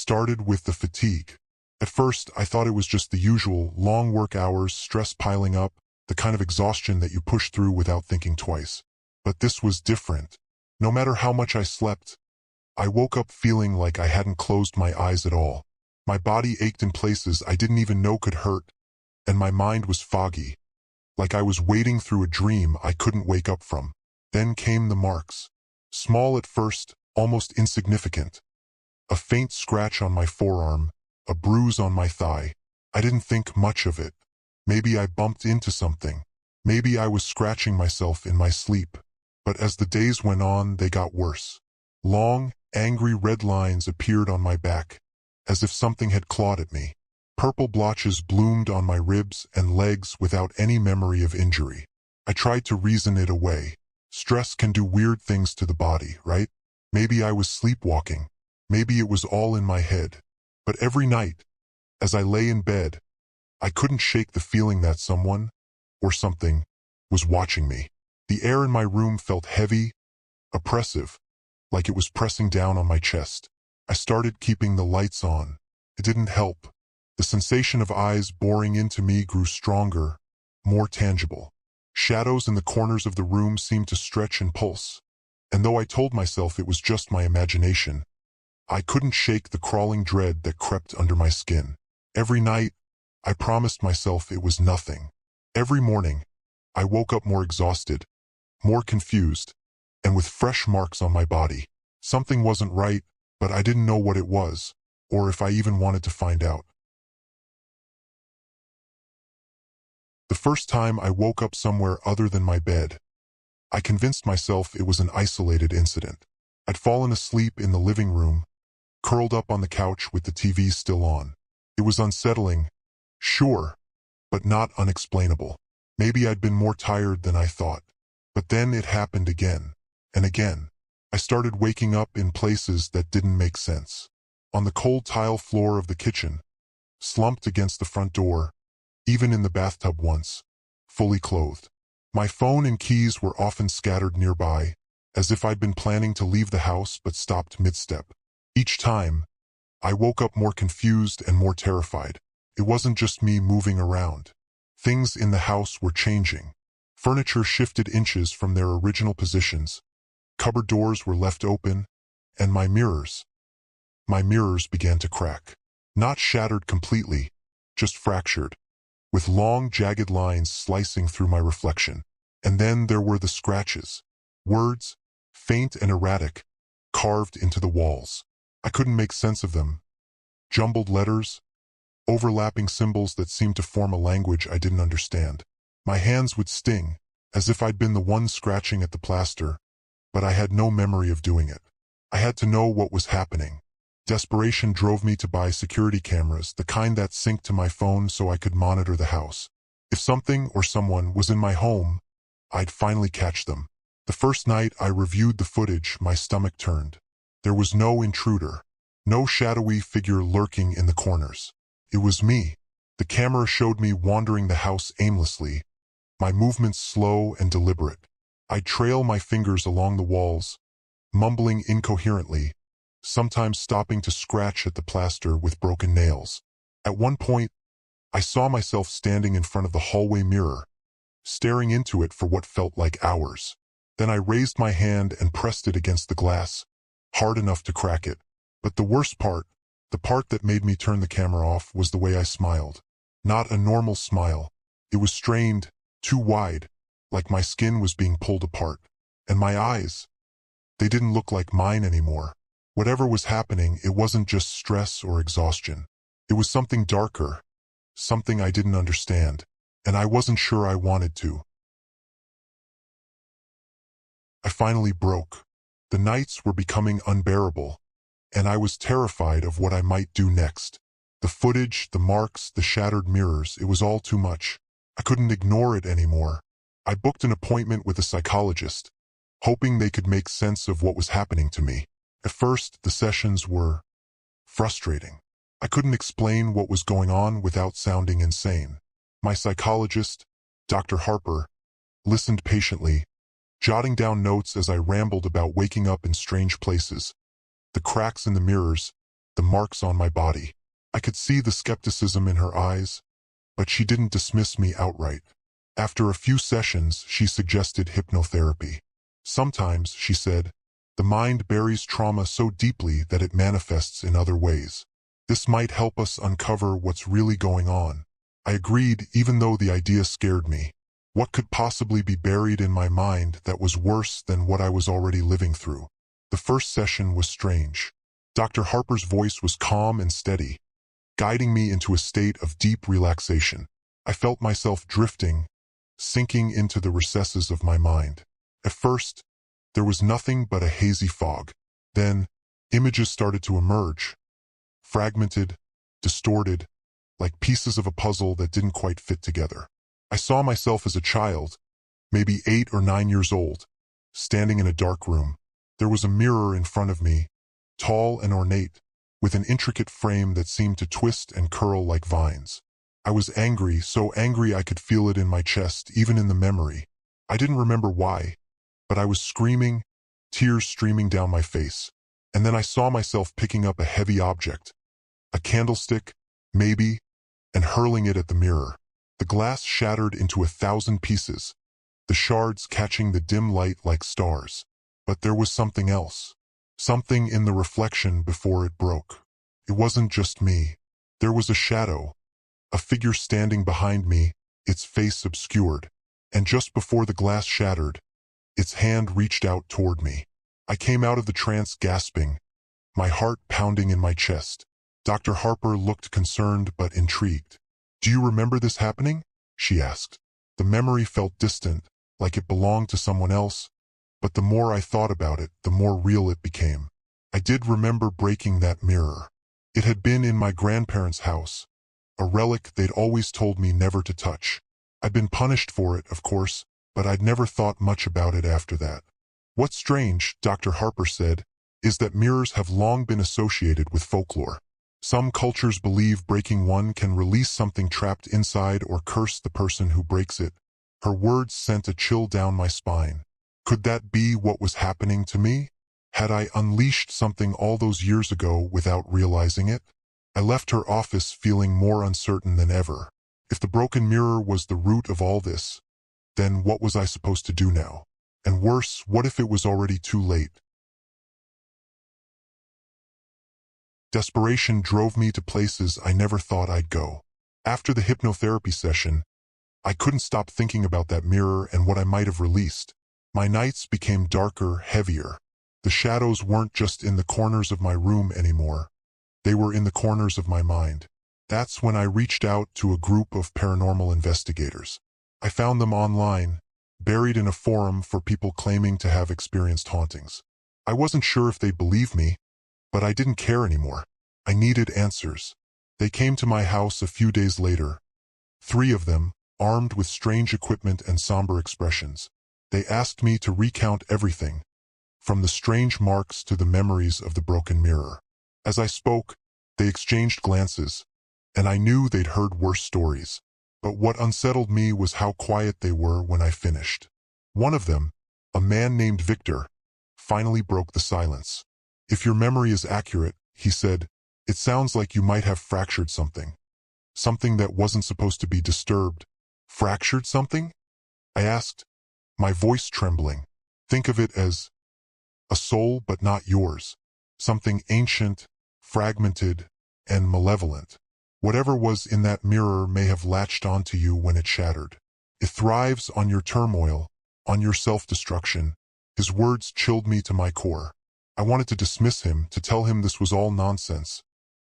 started with the fatigue. At first, I thought it was just the usual long work hours, stress piling up, the kind of exhaustion that you push through without thinking twice. But this was different. No matter how much I slept, I woke up feeling like I hadn't closed my eyes at all. My body ached in places I didn't even know could hurt, and my mind was foggy, like I was wading through a dream I couldn't wake up from. Then came the marks. Small at first, almost insignificant. A faint scratch on my forearm, a bruise on my thigh. I didn't think much of it. Maybe I bumped into something. Maybe I was scratching myself in my sleep. But as the days went on, they got worse. Long, angry red lines appeared on my back, as if something had clawed at me. Purple blotches bloomed on my ribs and legs without any memory of injury. I tried to reason it away. Stress can do weird things to the body, right? Maybe I was sleepwalking. Maybe it was all in my head. But every night, as I lay in bed, I couldn't shake the feeling that someone, or something, was watching me. The air in my room felt heavy, oppressive, like it was pressing down on my chest. I started keeping the lights on. It didn't help. The sensation of eyes boring into me grew stronger, more tangible. Shadows in the corners of the room seemed to stretch and pulse. And though I told myself it was just my imagination, I couldn't shake the crawling dread that crept under my skin. Every night, I promised myself it was nothing. Every morning, I woke up more exhausted, more confused, and with fresh marks on my body. Something wasn't right, but I didn't know what it was, or if I even wanted to find out. The first time I woke up somewhere other than my bed, I convinced myself it was an isolated incident. I'd fallen asleep in the living room, curled up on the couch with the TV still on. It was unsettling, sure, but not unexplainable. Maybe I'd been more tired than I thought. But then it happened again, and again. I started waking up in places that didn't make sense. On the cold tile floor of the kitchen, slumped against the front door, even in the bathtub once, fully clothed. My phone and keys were often scattered nearby, as if I'd been planning to leave the house but stopped mid-step. Each time, I woke up more confused and more terrified. It wasn't just me moving around. Things in the house were changing. Furniture shifted inches from their original positions. Cupboard doors were left open, and my mirrors began to crack. Not shattered completely, just fractured, with long, jagged lines slicing through my reflection. And then there were the scratches. Words, faint and erratic, carved into the walls. I couldn't make sense of them. Jumbled letters, overlapping symbols that seemed to form a language I didn't understand. My hands would sting, as if I'd been the one scratching at the plaster, but I had no memory of doing it. I had to know what was happening. Desperation drove me to buy security cameras, the kind that synced to my phone so I could monitor the house. If something or someone was in my home, I'd finally catch them. The first night I reviewed the footage, my stomach turned. There was no intruder, no shadowy figure lurking in the corners. It was me. The camera showed me wandering the house aimlessly, my movements slow and deliberate. I'd trail my fingers along the walls, mumbling incoherently, sometimes stopping to scratch at the plaster with broken nails. At one point, I saw myself standing in front of the hallway mirror, staring into it for what felt like hours. Then I raised my hand and pressed it against the glass, hard enough to crack it. But the worst part, the part that made me turn the camera off, was the way I smiled. Not a normal smile. It was strained, too wide, like my skin was being pulled apart. And my eyes, they didn't look like mine anymore. Whatever was happening, it wasn't just stress or exhaustion. It was something darker, something I didn't understand, and I wasn't sure I wanted to. I finally broke. The nights were becoming unbearable, and I was terrified of what I might do next. The footage, the marks, the shattered mirrors, it was all too much. I couldn't ignore it anymore. I booked an appointment with a psychologist, hoping they could make sense of what was happening to me. At first, the sessions were frustrating. I couldn't explain what was going on without sounding insane. My psychologist, Dr. Harper, listened patiently, jotting down notes as I rambled about waking up in strange places, the cracks in the mirrors, the marks on my body. I could see the skepticism in her eyes, but she didn't dismiss me outright. After a few sessions, she suggested hypnotherapy. Sometimes, she said, the mind buries trauma so deeply that it manifests in other ways. This might help us uncover what's really going on. I agreed, even though the idea scared me. What could possibly be buried in my mind that was worse than what I was already living through? The first session was strange. Dr. Harper's voice was calm and steady, guiding me into a state of deep relaxation. I felt myself drifting, sinking into the recesses of my mind. At first, there was nothing but a hazy fog. Then, images started to emerge, fragmented, distorted, like pieces of a puzzle that didn't quite fit together. I saw myself as a child, maybe 8 or 9 years old, standing in a dark room. There was a mirror in front of me, tall and ornate, with an intricate frame that seemed to twist and curl like vines. I was angry, so angry I could feel it in my chest, even in the memory. I didn't remember why, but I was screaming, tears streaming down my face. And then I saw myself picking up a heavy object, a candlestick, maybe, and hurling it at the mirror. The glass shattered into 1,000 pieces, the shards catching the dim light like stars. But there was something else. Something in the reflection before it broke. It wasn't just me. There was a shadow, a figure standing behind me, its face obscured. And just before the glass shattered, its hand reached out toward me. I came out of the trance gasping, my heart pounding in my chest. Dr. Harper looked concerned but intrigued. "Do you remember this happening?" she asked. The memory felt distant, like it belonged to someone else, but the more I thought about it, the more real it became. I did remember breaking that mirror. It had been in my grandparents' house, a relic they'd always told me never to touch. I'd been punished for it, of course, but I'd never thought much about it after that. "What's strange," Dr. Harper said, "is that mirrors have long been associated with folklore. Some cultures believe breaking one can release something trapped inside or curse the person who breaks it." Her words sent a chill down my spine. Could that be what was happening to me? Had I unleashed something all those years ago without realizing it? I left her office feeling more uncertain than ever. If the broken mirror was the root of all this, then what was I supposed to do now? And worse, what if it was already too late? Desperation drove me to places I never thought I'd go. After the hypnotherapy session, I couldn't stop thinking about that mirror and what I might have released. My nights became darker, heavier. The shadows weren't just in the corners of my room anymore. They were in the corners of my mind. That's when I reached out to a group of paranormal investigators. I found them online, buried in a forum for people claiming to have experienced hauntings. I wasn't sure if they'd believe me, but I didn't care anymore. I needed answers. They came to my house a few days later. 3 of them, armed with strange equipment and somber expressions. They asked me to recount everything, from the strange marks to the memories of the broken mirror. As I spoke, they exchanged glances, and I knew they'd heard worse stories. But what unsettled me was how quiet they were when I finished. One of them, a man named Victor, finally broke the silence. "If your memory is accurate," he said, "it sounds like you might have fractured something. Something that wasn't supposed to be disturbed." "Fractured something?" I asked, my voice trembling. "Think of it as a soul, but not yours. Something ancient, fragmented, and malevolent. Whatever was in that mirror may have latched onto you when it shattered. It thrives on your turmoil, on your self-destruction." His words chilled me to my core. I wanted to dismiss him, to tell him this was all nonsense.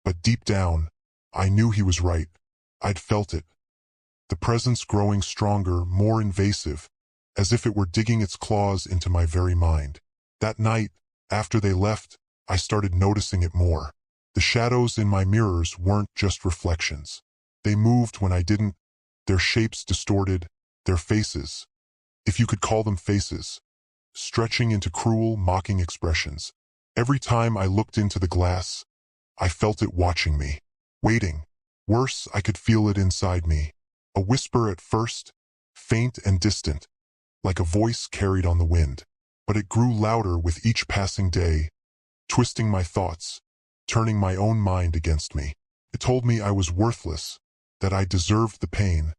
But deep down, I knew he was right. I'd felt it. The presence growing stronger, more invasive, as if it were digging its claws into my very mind. That night, after they left, I started noticing it more. The shadows in my mirrors weren't just reflections. They moved when I didn't, their shapes distorted, their faces, if you could call them faces, stretching into cruel, mocking expressions. Every time I looked into the glass, I felt it watching me, waiting. Worse, I could feel it inside me. A whisper at first, faint and distant, like a voice carried on the wind. But it grew louder with each passing day, twisting my thoughts, turning my own mind against me. It told me I was worthless, that I deserved the pain,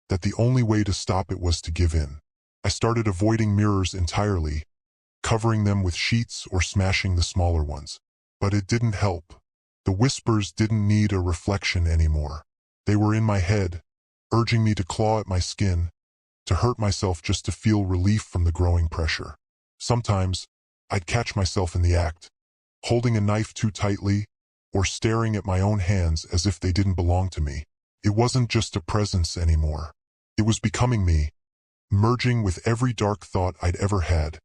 that the only way to stop it was to give in. I started avoiding mirrors entirely, covering them with sheets or smashing the smaller ones. But it didn't help. The whispers didn't need a reflection anymore. They were in my head, urging me to claw at my skin, to hurt myself just to feel relief from the growing pressure. Sometimes, I'd catch myself in the act, holding a knife too tightly, or staring at my own hands as if they didn't belong to me. It wasn't just a presence anymore. It was becoming me, merging with every dark thought I'd ever had,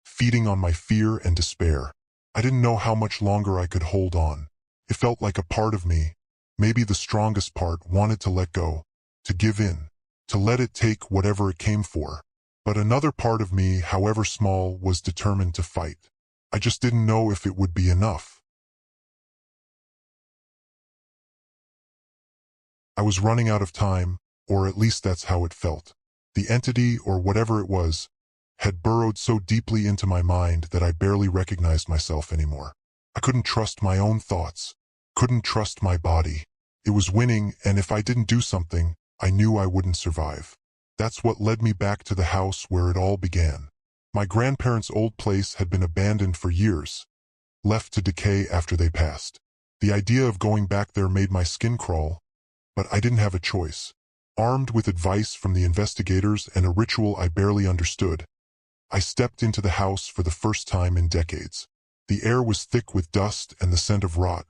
feeding on my fear and despair. I didn't know how much longer I could hold on. It felt like a part of me, maybe the strongest part, wanted to let go, to give in, to let it take whatever it came for. But another part of me, however small, was determined to fight. I just didn't know if it would be enough. I was running out of time, or at least that's how it felt. The entity, or whatever it was, had burrowed so deeply into my mind that I barely recognized myself anymore. I couldn't trust my own thoughts, couldn't trust my body. It was winning, and if I didn't do something, I knew I wouldn't survive. That's what led me back to the house where it all began. My grandparents' old place had been abandoned for years, left to decay after they passed. The idea of going back there made my skin crawl, but I didn't have a choice. Armed with advice from the investigators and a ritual I barely understood, I stepped into the house for the first time in decades. The air was thick with dust and the scent of rot,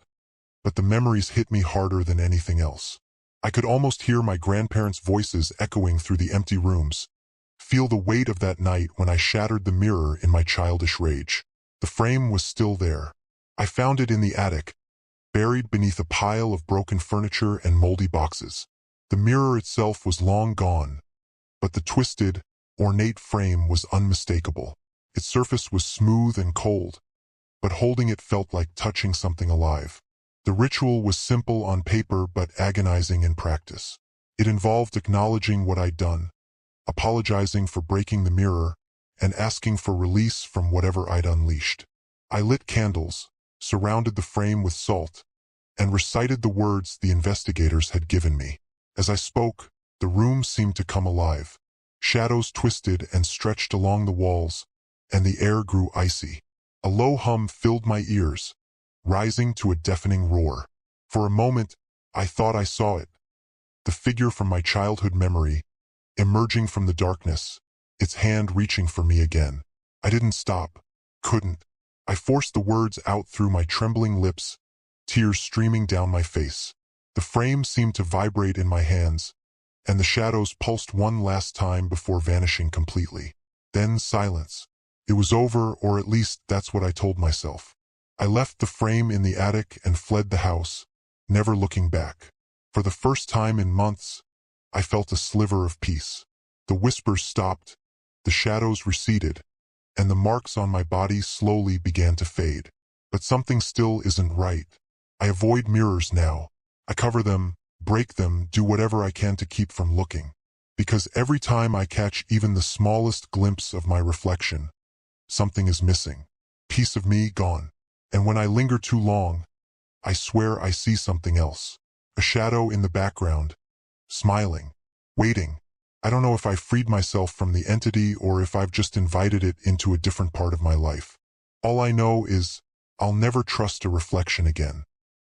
but the memories hit me harder than anything else. I could almost hear my grandparents' voices echoing through the empty rooms, feel the weight of that night when I shattered the mirror in my childish rage. The frame was still there. I found it in the attic, buried beneath a pile of broken furniture and moldy boxes. The mirror itself was long gone, but the twisted, ornate frame was unmistakable. Its surface was smooth and cold, but holding it felt like touching something alive. The ritual was simple on paper but agonizing in practice. It involved acknowledging what I'd done, apologizing for breaking the mirror, and asking for release from whatever I'd unleashed. I lit candles, surrounded the frame with salt, and recited the words the investigators had given me. As I spoke, the room seemed to come alive. Shadows twisted and stretched along the walls, and the air grew icy. A low hum filled my ears, rising to a deafening roar. For a moment, I thought I saw it. The figure from my childhood memory, emerging from the darkness, its hand reaching for me again. I didn't stop, couldn't. I forced the words out through my trembling lips, tears streaming down my face. The frame seemed to vibrate in my hands, and the shadows pulsed one last time before vanishing completely. Then silence. It was over, or at least that's what I told myself. I left the frame in the attic and fled the house, never looking back. For the first time in months, I felt a sliver of peace. The whispers stopped, the shadows receded, and the marks on my body slowly began to fade. But something still isn't right. I avoid mirrors now. I cover them, break them, do whatever I can to keep from looking. Because every time I catch even the smallest glimpse of my reflection, something is missing. Piece of me gone. And when I linger too long, I swear I see something else. A shadow in the background, smiling, waiting. I don't know if I freed myself from the entity or if I've just invited it into a different part of my life. All I know is I'll never trust a reflection again.